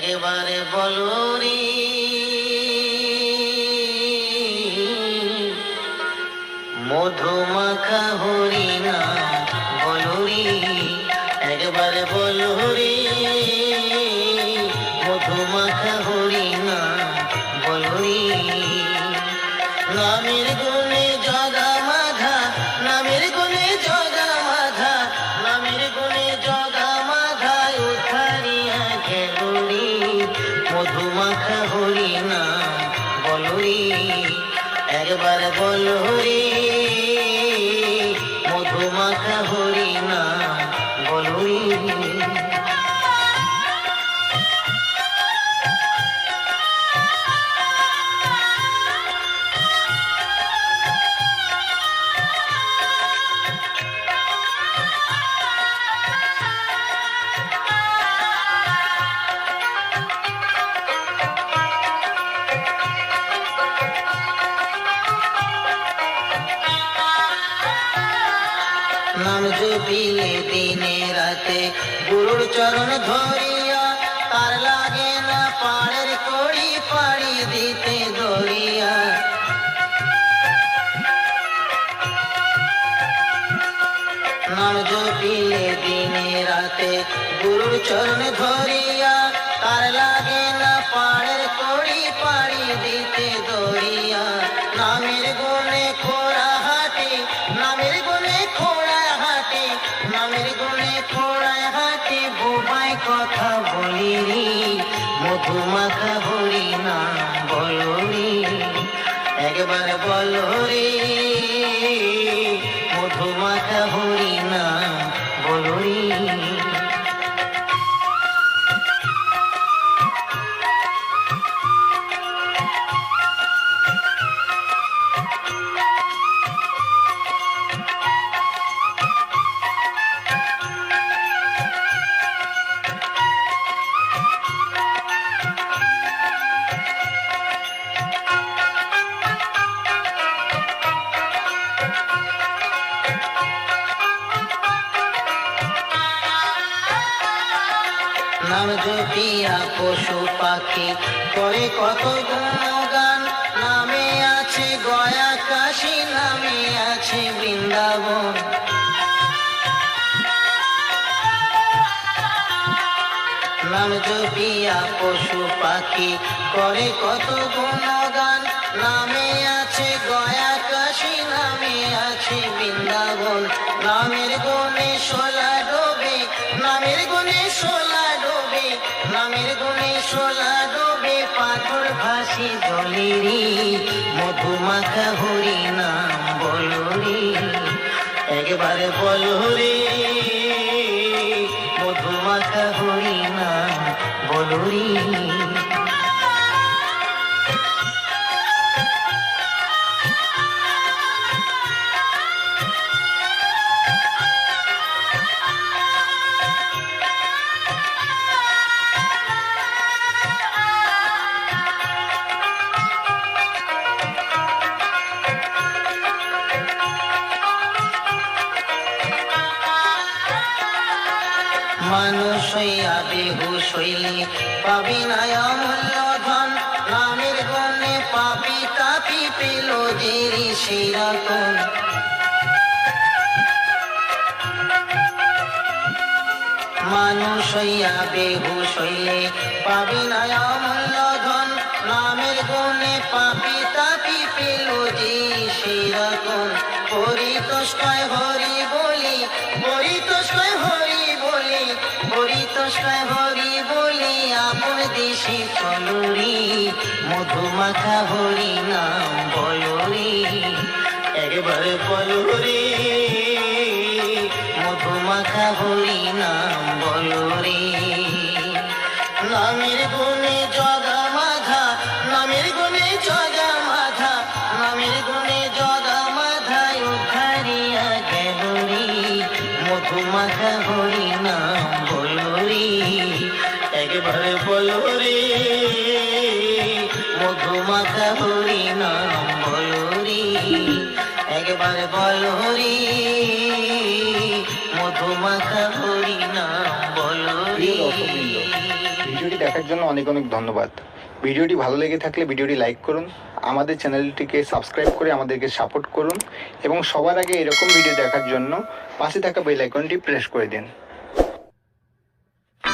একবারে বলো রে মধুমাখা হরিনা বলো রে একবারে বলো রে মধুমাখা হরিনা বলো রে নামের গুণে জগা মাধা নামের গুণে জগা মাধা নামের গুণে জগা মাধা উদ্ধারিয়া গেল রে মধুমাখা হরিনা বলো রে একবার বলো রে মধুমাখা হরিনা বলো রে নাম জপিলে দিনে রাতে গুরুর চরণ ধরিয়া তার লাগে না পাড়ের কড়ি পাড়ি দিতে দরিয়া নাম জপিলে দিনে রাতে গুরুর চরণ ধরিয়া তার লাগে না পাড়ের কড়ি পাড়ি দিতে দরিয়া নামের গুণে খোড়া হাটে নামের গুণে নামের গুণে খোড়ায় হাতে বোবায় কথা বলি রে মধুমাখা হরিনা বলো রে একবার বলো রে মধুমাখা হরিনা বলো রে নাম জপিয়া পশু পাখি করে কত গুণগান নামে আছে গয়া কাশী নামে আছে বৃন্দাবন নাম জপিয়া পশু পাখি করে কত গুণগান নামে আছে গয়া কাশী নামে আছে বৃন্দাবন নামের গুণে সোলা ডোবে নামের গুণে সোলা ডোবে নামের গুণে সোলা ডোবে পাথর ভাসি জলে রে মধুমাখা হরিনা বলো রে একবারে বলো রে মধুমাখা হরিনা বলো রে মানুষ হইয়া বেহুশ হইলে পাবি না অমূল্য ধন নামের গুণে পাপি তাপি পেল যে সেরকম মানুষ হইয়া বেহুশ হইলে পাবি না অমূল্য ধন নামের গুণে পাপি তাপি পেল যে সেরকম পরিতোষ্টায় হরি বলি পরিতোষ্টায় হরি বলি পরিতোষ্টায় হরি বলি আপন দেশে চলো রে মধুমাখা হরি নাম বলো রে একবার বলো রে মধুমাখা হরি নাম বলো রে নামের গুণে জগা মাধা নামের গুণে জগা মাধা নামের গুণে জগা মাধা উদ্ধারিয়া গেল রে মধুমাখা হরি নাম বলো রে একবার বলো রে মধুমাখা হরি নাম বলো রে একবার বলো রে মধুমাখা হরি নাম বলো রে। ভিডিওটি দেখার জন্য অনেক অনেক ধন্যবাদ। ভিডিওটি ভালো লেগে থাকলে ভিডিওটি লাইক করুন, আমাদের চ্যানেলটিকে সাবস্ক্রাইব করে আমাদেরকে সাপোর্ট করুন এবং সবার আগে এরকম ভিডিও দেখার জন্য পাশে থাকা বেল আইকনটি প্রেস করে দিন।